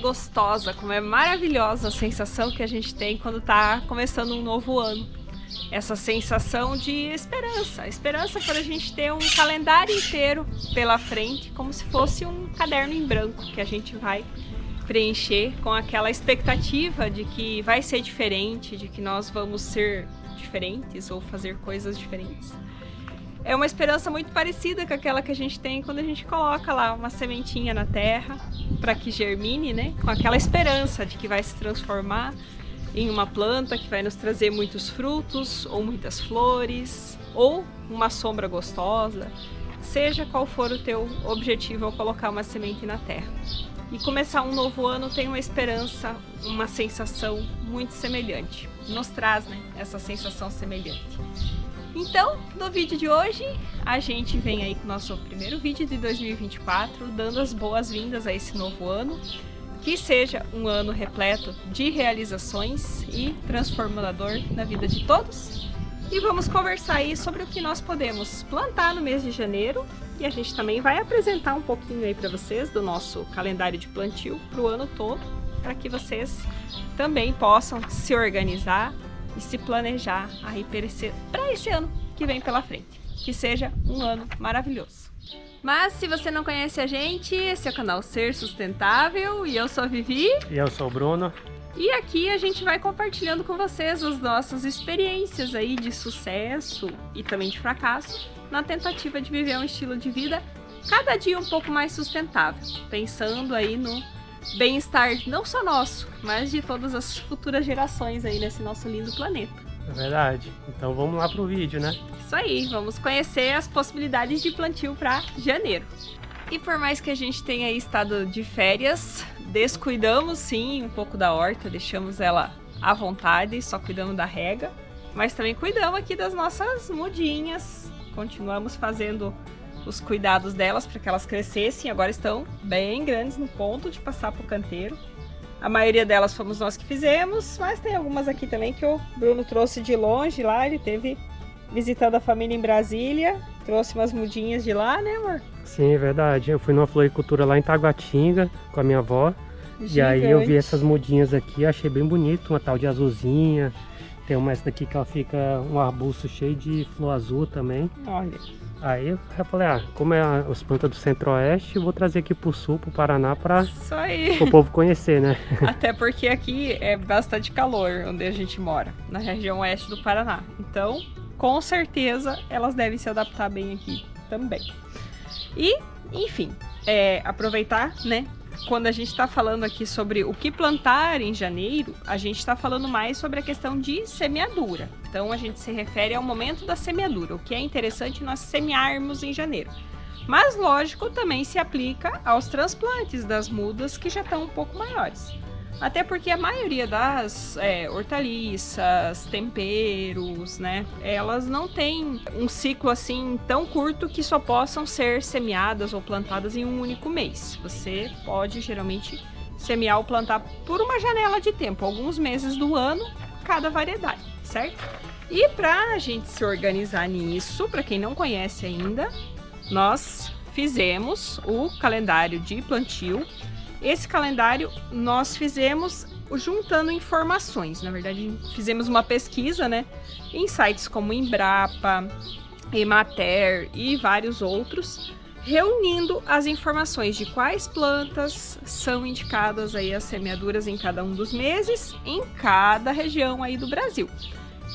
gostosa, como é maravilhosa a sensação que a gente tem quando está começando um novo ano. Essa sensação de esperança. Esperança por a gente ter um calendário inteiro pela frente, como se fosse um caderno em branco que a gente vai preencher com aquela expectativa de que vai ser diferente, de que nós vamos ser diferentes ou fazer coisas diferentes. É uma esperança muito parecida com aquela que a gente tem quando a gente coloca lá uma sementinha na terra para que germine, né? Com aquela esperança de que vai se transformar em uma planta que vai nos trazer muitos frutos ou muitas flores ou uma sombra gostosa, seja qual for o teu objetivo ao colocar uma semente na terra. E começar um novo ano tem uma esperança, uma sensação muito semelhante. Nos traz, né, essa sensação semelhante. Então, no vídeo de hoje, a gente vem aí com o nosso primeiro vídeo de 2024, dando as boas-vindas a esse novo ano. Que seja um ano repleto de realizações e transformador na vida de todos. E vamos conversar aí sobre o que nós podemos plantar no mês de janeiro. E a gente também vai apresentar um pouquinho aí para vocês do nosso calendário de plantio para o ano todo, para que vocês também possam se organizar e se planejar aí para esse ano que vem pela frente. Que seja um ano maravilhoso. Mas se você não conhece a gente, esse é o canal Ser Sustentável e eu sou a Vivi. E eu sou o Bruno. E aqui a gente vai compartilhando com vocês as nossas experiências aí de sucesso e também de fracasso na tentativa de viver um estilo de vida cada dia um pouco mais sustentável, pensando aí no bem-estar não só nosso, mas de todas as futuras gerações aí nesse nosso lindo planeta. É verdade. Então vamos lá pro vídeo, né? Isso aí, vamos conhecer as possibilidades de plantio para janeiro. E por mais que a gente tenha aí estado de férias, descuidamos sim um pouco da horta, deixamos ela à vontade, só cuidamos da rega, mas também cuidamos aqui das nossas mudinhas, continuamos fazendo os cuidados delas para que elas crescessem, agora estão bem grandes no ponto de passar para o canteiro. A maioria delas fomos nós que fizemos, mas tem algumas aqui também que o Bruno trouxe de longe lá, ele teve visitando a família em Brasília, trouxe umas mudinhas de lá, né, amor? Sim, é verdade. Eu fui numa floricultura lá em Taguatinga com a minha avó. Gigante. E aí eu vi essas mudinhas aqui, achei bem bonito, uma tal de azulzinha. Tem uma essa daqui que ela fica um arbusto cheio de flor azul também. Olha. Aí eu falei, como é as plantas do Centro-Oeste, eu vou trazer aqui pro Sul, pro Paraná, para o povo conhecer, né? Até porque aqui é bastante calor onde a gente mora, na região oeste do Paraná. Então, com certeza, elas devem se adaptar bem aqui também. E, enfim, aproveitar, né? Quando a gente está falando aqui sobre o que plantar em janeiro, a gente está falando mais sobre a questão de semeadura. Então, a gente se refere ao momento da semeadura, o que é interessante nós semearmos em janeiro. Mas, lógico, também se aplica aos transplantes das mudas que já estão um pouco maiores. Até porque a maioria das hortaliças, temperos, né, elas não têm um ciclo assim tão curto que só possam ser semeadas ou plantadas em um único mês. Você pode geralmente semear ou plantar por uma janela de tempo, alguns meses do ano, cada variedade, certo? E para a gente se organizar nisso, para quem não conhece ainda, nós fizemos o calendário de plantio. Esse calendário nós fizemos juntando informações. Na verdade, fizemos uma pesquisa, né, em sites como Embrapa, Emater e vários outros, reunindo as informações de quais plantas são indicadas aí as semeaduras em cada um dos meses, em cada região aí do Brasil.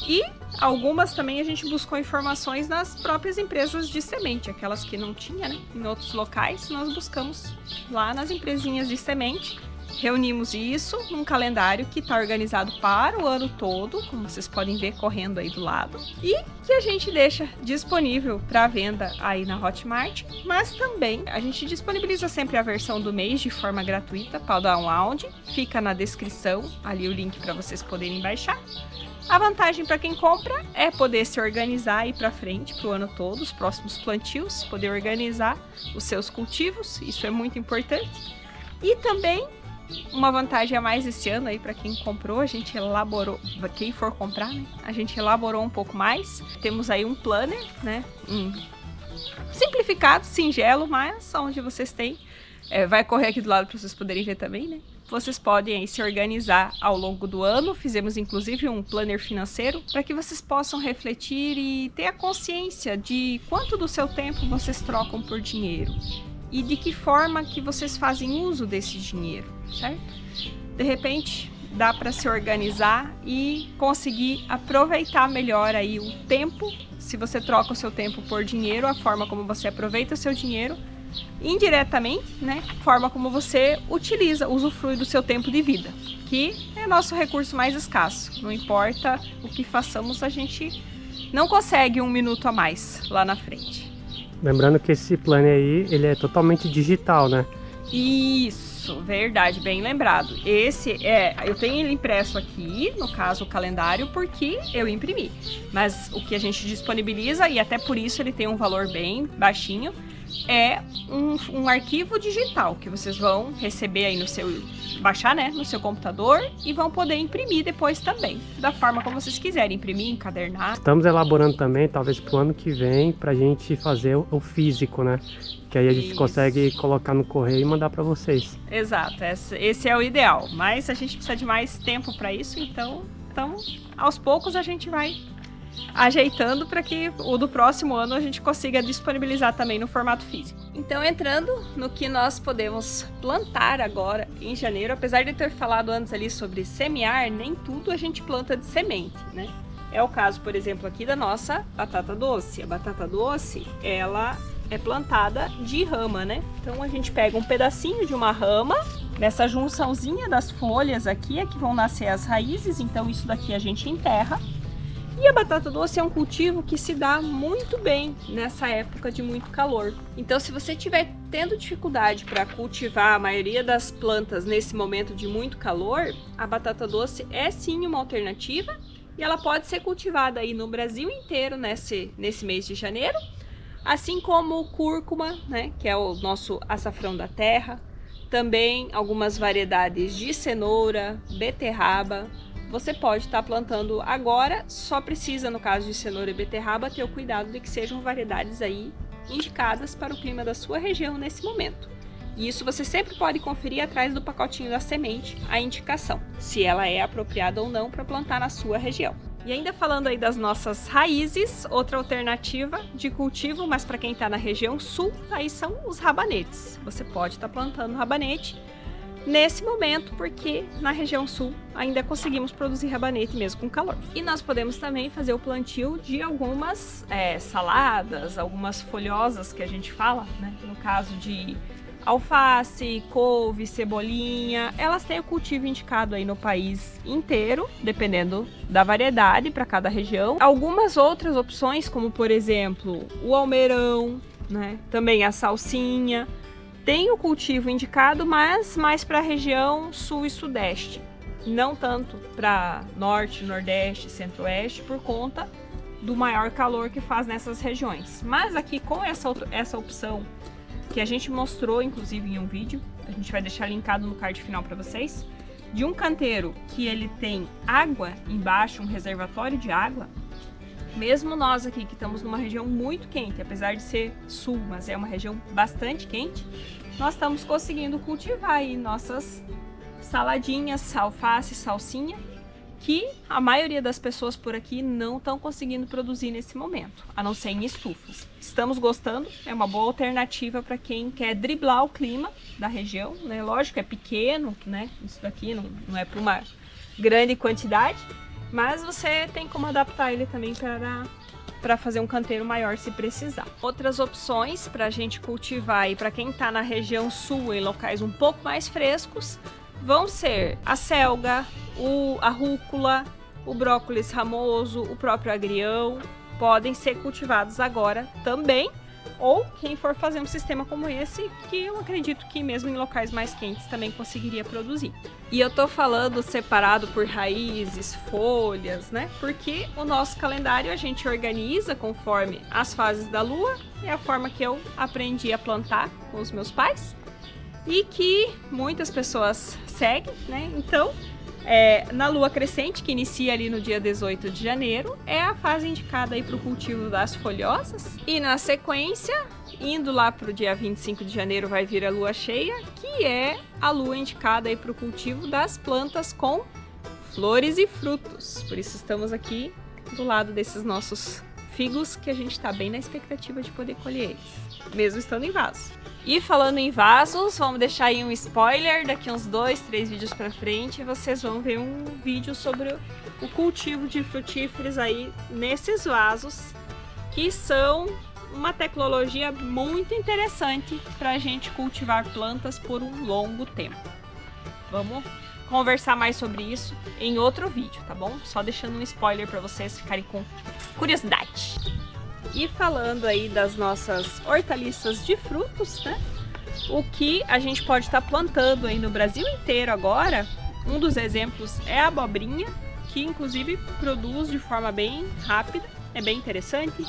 E algumas também a gente buscou informações nas próprias empresas de semente, aquelas que não tinha, né, em outros locais, nós buscamos lá nas empresinhas de semente, reunimos isso num calendário que está organizado para o ano todo, como vocês podem ver correndo aí do lado, e que a gente deixa disponível para venda aí na Hotmart, mas também a gente disponibiliza sempre a versão do mês de forma gratuita para o download, fica na descrição ali o link para vocês poderem baixar. A vantagem para quem compra é poder se organizar e ir para frente para o ano todo, os próximos plantios, poder organizar os seus cultivos, isso é muito importante. E também uma vantagem a mais esse ano aí para quem comprou, a gente elaborou, quem for comprar, né? A gente elaborou um pouco mais. Temos aí um planner, né? Simplificado, singelo, mas onde vocês têm. Vai correr aqui do lado para vocês poderem ver também, né? vocês podem aí se organizar ao longo do ano. Fizemos inclusive um planner financeiro para que vocês possam refletir e ter a consciência de quanto do seu tempo vocês trocam por dinheiro e de que forma que vocês fazem uso desse dinheiro, certo? De repente, dá para se organizar e conseguir aproveitar melhor aí o tempo. Se você troca o seu tempo por dinheiro, a forma como você aproveita o seu dinheiro, indiretamente, né? A forma como você usufrui do seu tempo de vida, que é nosso recurso mais escasso. Não importa o que façamos, a gente não consegue um minuto a mais lá na frente. Lembrando que esse plano aí, ele é totalmente digital, né? Isso, verdade, bem lembrado. Eu tenho ele impresso aqui, no caso o calendário, porque eu imprimi. Mas o que a gente disponibiliza, e até por isso ele tem um valor bem baixinho, é um arquivo digital que vocês vão receber aí baixar, né, no seu computador e vão poder imprimir depois também, da forma como vocês quiserem, imprimir, encadernar. Estamos elaborando também, talvez pro ano que vem, pra gente fazer o físico, né? Que aí a gente consegue colocar no correio e mandar para vocês. Exato, esse é o ideal, mas a gente precisa de mais tempo para isso, então aos poucos a gente vai ajeitando para que o do próximo ano a gente consiga disponibilizar também no formato físico. Então, entrando no que nós podemos plantar agora em janeiro, apesar de ter falado antes ali sobre semear, nem tudo a gente planta de semente, né? É o caso, por exemplo, aqui da nossa batata doce. A batata doce, ela é plantada de rama, né? Então a gente pega um pedacinho de uma rama, nessa junçãozinha das folhas aqui é que vão nascer as raízes, então isso daqui a gente enterra. E a batata doce é um cultivo que se dá muito bem nessa época de muito calor. Então, se você estiver tendo dificuldade para cultivar a maioria das plantas nesse momento de muito calor, a batata doce é sim uma alternativa e ela pode ser cultivada aí no Brasil inteiro nesse mês de janeiro, assim como o cúrcuma, né, que é o nosso açafrão da terra, também algumas variedades de cenoura, beterraba. Você pode estar plantando agora, só precisa, no caso de cenoura e beterraba, ter o cuidado de que sejam variedades aí indicadas para o clima da sua região nesse momento. E isso você sempre pode conferir atrás do pacotinho da semente a indicação, se ela é apropriada ou não para plantar na sua região. E ainda falando aí das nossas raízes, outra alternativa de cultivo, mas para quem está na região sul, aí são os rabanetes. Você pode estar plantando rabanete nesse momento, porque na região sul ainda conseguimos produzir rabanete mesmo com calor. E nós podemos também fazer o plantio de algumas saladas, algumas folhosas que a gente fala, né? No caso de alface, couve, cebolinha, elas têm o cultivo indicado aí no país inteiro, dependendo da variedade para cada região. Algumas outras opções, como por exemplo o almeirão, né? Também a salsinha, tem o cultivo indicado, mas mais para a região sul e sudeste, não tanto para norte, nordeste, centro-oeste, por conta do maior calor que faz nessas regiões. Mas aqui com essa opção que a gente mostrou, inclusive em um vídeo, a gente vai deixar linkado no card final para vocês, de um canteiro que ele tem água embaixo, um reservatório de água. Mesmo nós aqui que estamos numa região muito quente, apesar de ser sul, mas é uma região bastante quente, nós estamos conseguindo cultivar aí nossas saladinhas, alface, salsinha, que a maioria das pessoas por aqui não estão conseguindo produzir nesse momento, a não ser em estufas. Estamos gostando, é uma boa alternativa para quem quer driblar o clima da região, né? Lógico, é pequeno, né? Isso daqui não é para uma grande quantidade, mas você tem como adaptar ele também para fazer um canteiro maior se precisar. Outras opções para a gente cultivar e para quem está na região sul, em locais um pouco mais frescos, vão ser a selga, a rúcula, o brócolis ramoso, o próprio agrião, podem ser cultivados agora também, ou quem for fazer um sistema como esse, que eu acredito que mesmo em locais mais quentes também conseguiria produzir. E eu tô falando separado por raízes, folhas, né? Porque o nosso calendário a gente organiza conforme as fases da lua, é a forma que eu aprendi a plantar com os meus pais e que muitas pessoas seguem, né? Então, Na lua crescente, que inicia ali no dia 18 de janeiro, é a fase indicada aí para o cultivo das folhosas. E na sequência, indo lá para o dia 25 de janeiro, vai vir a lua cheia, que é a lua indicada aí para o cultivo das plantas com flores e frutos. Por isso estamos aqui do lado desses nossos figos, que a gente está bem na expectativa de poder colher eles, mesmo estando em vaso. E falando em vasos, vamos deixar aí um spoiler, daqui uns 2, 3 vídeos pra frente, vocês vão ver um vídeo sobre o cultivo de frutíferos aí nesses vasos, que são uma tecnologia muito interessante para a gente cultivar plantas por um longo tempo. Vamos conversar mais sobre isso em outro vídeo, tá bom? Só deixando um spoiler para vocês ficarem com curiosidade. E falando aí das nossas hortaliças de frutos, né? O que a gente pode estar plantando aí no Brasil inteiro agora, um dos exemplos é a abobrinha, que inclusive produz de forma bem rápida, é bem interessante.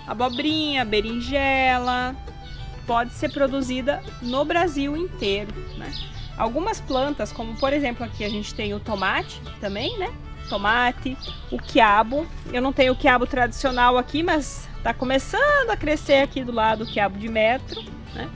Abobrinha, berinjela, pode ser produzida no Brasil inteiro, né? Algumas plantas, como por exemplo aqui a gente tem o tomate também, né? Tomate, o quiabo. Eu não tenho o quiabo tradicional aqui, mas tá começando a crescer aqui do lado o quiabo de metro, né?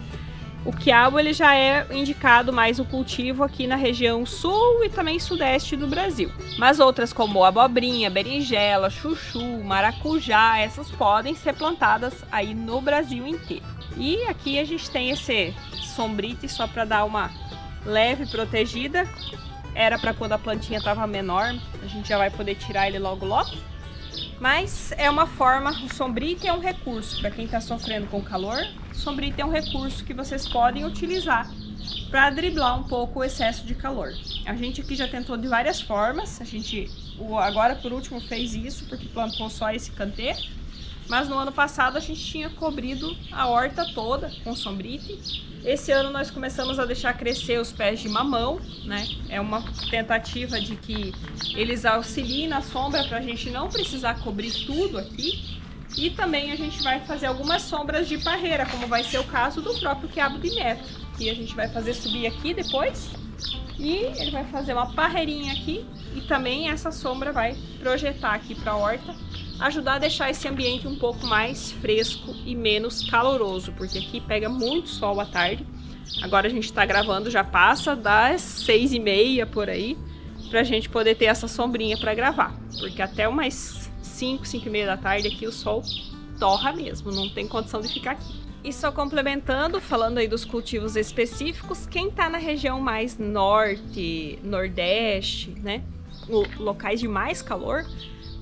O quiabo ele já é indicado mais o cultivo aqui na região sul e também sudeste do Brasil. Mas outras como abobrinha, berinjela, chuchu, maracujá, essas podem ser plantadas aí no Brasil inteiro. E aqui a gente tem esse sombrite só para dar uma leve protegida. Era para quando a plantinha estava menor, a gente já vai poder tirar ele logo logo. Mas é uma forma, o sombrite é um recurso para quem está sofrendo com calor. O sombrite é um recurso que vocês podem utilizar para driblar um pouco o excesso de calor. A gente aqui já tentou de várias formas, a gente agora por último fez isso porque plantou só esse canteiro. Mas no ano passado a gente tinha cobrido a horta toda com sombrite. Esse ano nós começamos a deixar crescer os pés de mamão, né? É uma tentativa de que eles auxiliem na sombra para a gente não precisar cobrir tudo aqui. E também a gente vai fazer algumas sombras de parreira, como vai ser o caso do próprio quiabo de metro, que a gente vai fazer subir aqui depois. E ele vai fazer uma parreirinha aqui e também essa sombra vai projetar aqui para a horta, ajudar a deixar esse ambiente um pouco mais fresco e menos caloroso, porque aqui pega muito sol à tarde. Agora a gente está gravando, já passa das 6h30 por aí, para a gente poder ter essa sombrinha para gravar, porque até umas 5, 5h30 da tarde aqui o sol torra mesmo, não tem condição de ficar aqui. E só complementando, falando aí dos cultivos específicos, quem está na região mais norte, nordeste, né, locais de mais calor,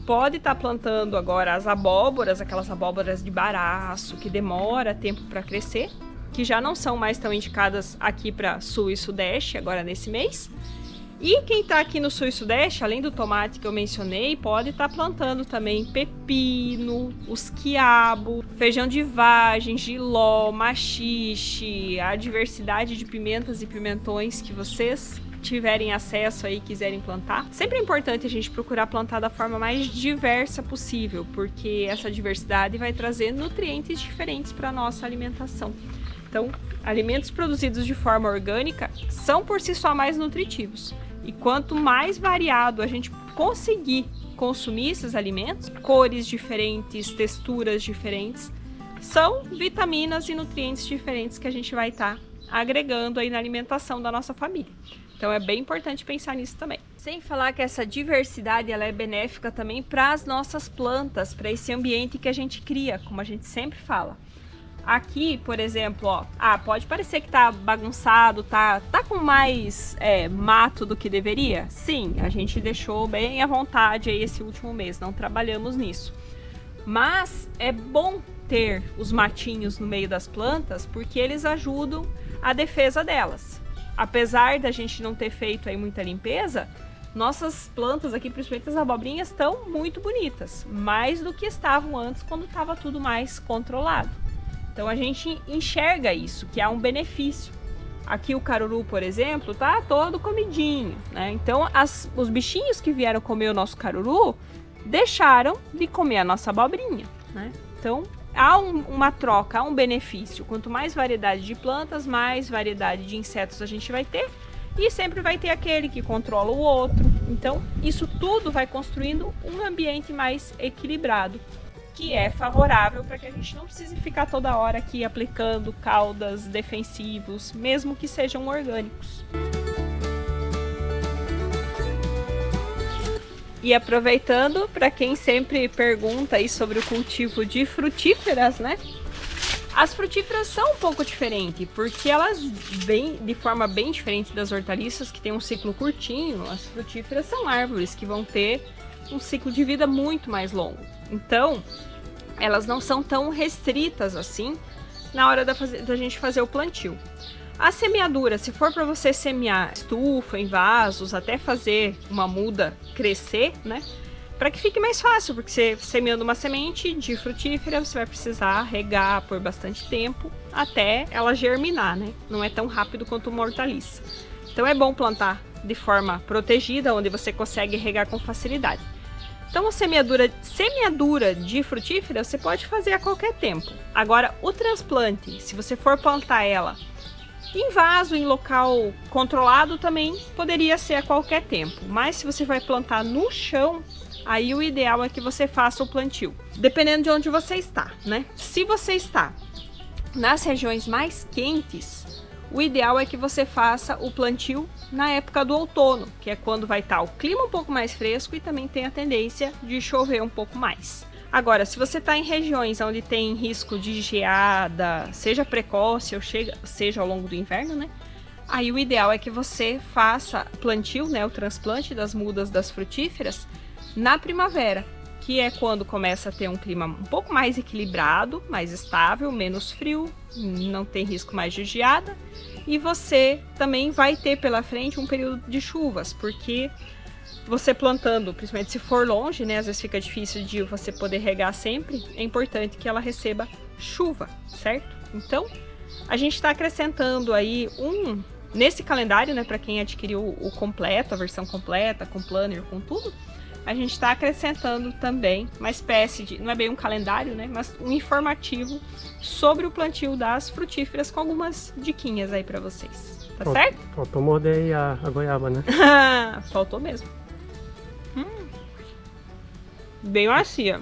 pode estar plantando agora as abóboras, aquelas abóboras de baraço, que demora tempo para crescer, que já não são mais tão indicadas aqui para sul e sudeste, agora nesse mês. E quem está aqui no sul e sudeste, além do tomate que eu mencionei, pode estar plantando também pepino, os quiabo, feijão de vagem, jiló, maxixe, a diversidade de pimentas e pimentões que vocês tiverem acesso aí e quiserem plantar. Sempre é importante a gente procurar plantar da forma mais diversa possível, porque essa diversidade vai trazer nutrientes diferentes para a nossa alimentação. Então, alimentos produzidos de forma orgânica são por si só mais nutritivos. E quanto mais variado a gente conseguir consumir esses alimentos, cores diferentes, texturas diferentes, são vitaminas e nutrientes diferentes que a gente vai estar agregando aí na alimentação da nossa família. Então é bem importante pensar nisso também. Sem falar que essa diversidade ela é benéfica também para as nossas plantas, para esse ambiente que a gente cria, como a gente sempre fala. Aqui, por exemplo, ó, pode parecer que tá bagunçado, tá com mais mato do que deveria. Sim, a gente deixou bem à vontade aí esse último mês, não trabalhamos nisso. Mas é bom ter os matinhos no meio das plantas, porque eles ajudam a defesa delas. Apesar da gente não ter feito aí muita limpeza, nossas plantas aqui, principalmente as abobrinhas, estão muito bonitas, mais do que estavam antes quando estava tudo mais controlado. Então a gente enxerga isso, que há um benefício. Aqui o caruru, por exemplo, tá todo comidinho, né? Então os bichinhos que vieram comer o nosso caruru deixaram de comer a nossa abobrinha, né? Então há uma troca, há um benefício. Quanto mais variedade de plantas, mais variedade de insetos a gente vai ter E sempre vai ter aquele que controla o outro. Então, isso tudo vai construindo um ambiente mais equilibrado, que é favorável para que a gente não precise ficar toda hora aqui aplicando caudas defensivos, mesmo que sejam orgânicos. E aproveitando, para quem sempre pergunta aí sobre o cultivo de frutíferas, né? As frutíferas são um pouco diferentes, porque elas vêm de forma bem diferente das hortaliças, que tem um ciclo curtinho. As frutíferas são árvores que vão ter um ciclo de vida muito mais longo. Então, elas não são tão restritas assim na hora da gente fazer o plantio. A semeadura, se for para você semear estufa, em vasos, até fazer uma muda crescer, né? Para que fique mais fácil, porque você semeando uma semente de frutífera, você vai precisar regar por bastante tempo até ela germinar, né? Não é tão rápido quanto uma hortaliça. Então é bom plantar de forma protegida, onde você consegue regar com facilidade. Então a semeadura de frutífera você pode fazer a qualquer tempo. Agora o transplante, se você for plantar ela em vaso, em local controlado, também poderia ser a qualquer tempo. Mas se você vai plantar no chão, aí o ideal é que você faça o plantio, dependendo de onde você está, né? Se você está nas regiões mais quentes, o ideal é que você faça o plantio na época do outono, que é quando vai estar o clima um pouco mais fresco e também tem a tendência de chover um pouco mais. Agora, se você está em regiões onde tem risco de geada, seja precoce ou seja ao longo do inverno, né? Aí o ideal é que você faça o plantio, né, o transplante das mudas das frutíferas na primavera, que é quando começa a ter um clima um pouco mais equilibrado, mais estável, menos frio, não tem risco mais de geada. E você também vai ter pela frente um período de chuvas, porque você plantando, principalmente se for longe, né, às vezes fica difícil de você poder regar sempre, é importante que ela receba chuva, certo? Então, a gente está acrescentando aí nesse calendário, né, para quem adquiriu o completo, a versão completa, com planner, com tudo, a gente está acrescentando também uma espécie de, não é bem um calendário, né, mas um informativo sobre o plantio das frutíferas com algumas diquinhas aí para vocês, tá certo? Faltou morder aí a goiaba, né? Faltou mesmo. Bem macia.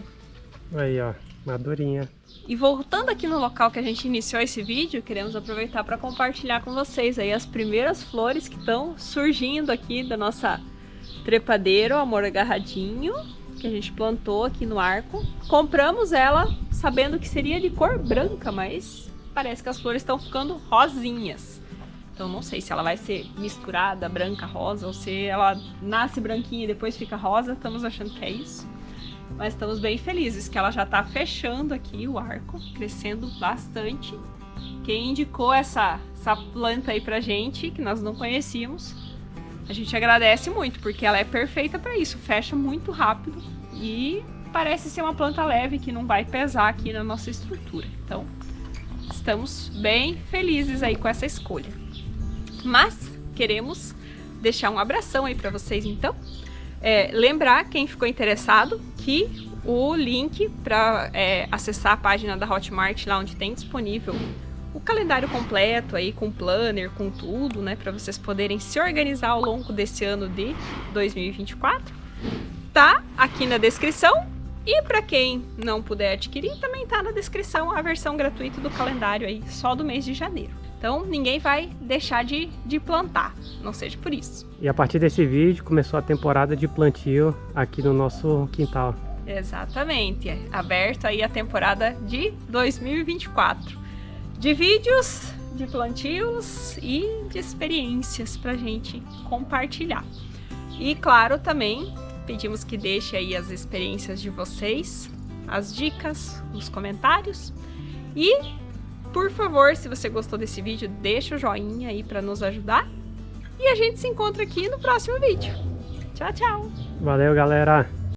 Aí, ó, madurinha. E voltando aqui no local que a gente iniciou esse vídeo, queremos aproveitar para compartilhar com vocês aí as primeiras flores que estão surgindo aqui da nossa trepadeiro, amor agarradinho, que a gente plantou aqui no arco. Compramos ela sabendo que seria de cor branca, mas parece que as flores estão ficando rosinhas. Então não sei se ela vai ser misturada branca, rosa, ou se ela nasce branquinha e depois fica rosa. Estamos achando que é isso. Mas estamos bem felizes que ela já está fechando aqui o arco, crescendo bastante. Quem indicou essa planta aí pra gente, que nós não conhecíamos, a gente agradece muito, porque ela é perfeita para isso, fecha muito rápido e parece ser uma planta leve que não vai pesar aqui na nossa estrutura. Então, estamos bem felizes aí com essa escolha. Mas queremos deixar um abração aí para vocês, então. Lembrar quem ficou interessado que o link para acessar a página da Hotmart, lá onde tem disponível o calendário completo aí com planner, com tudo, né, para vocês poderem se organizar ao longo desse ano de 2024, tá aqui na descrição. E para quem não puder adquirir, também tá na descrição a versão gratuita do calendário aí, só do mês de janeiro. Então ninguém vai deixar de plantar, não seja por isso. E a partir desse vídeo começou a temporada de plantio aqui no nosso quintal. Exatamente, aberto aí a temporada de 2024. De vídeos, de plantios e de experiências pra gente compartilhar. E claro, também pedimos que deixe aí as experiências de vocês, as dicas, os comentários. E, por favor, se você gostou desse vídeo, deixa o joinha aí para nos ajudar. E a gente se encontra aqui no próximo vídeo. Tchau, tchau! Valeu, galera!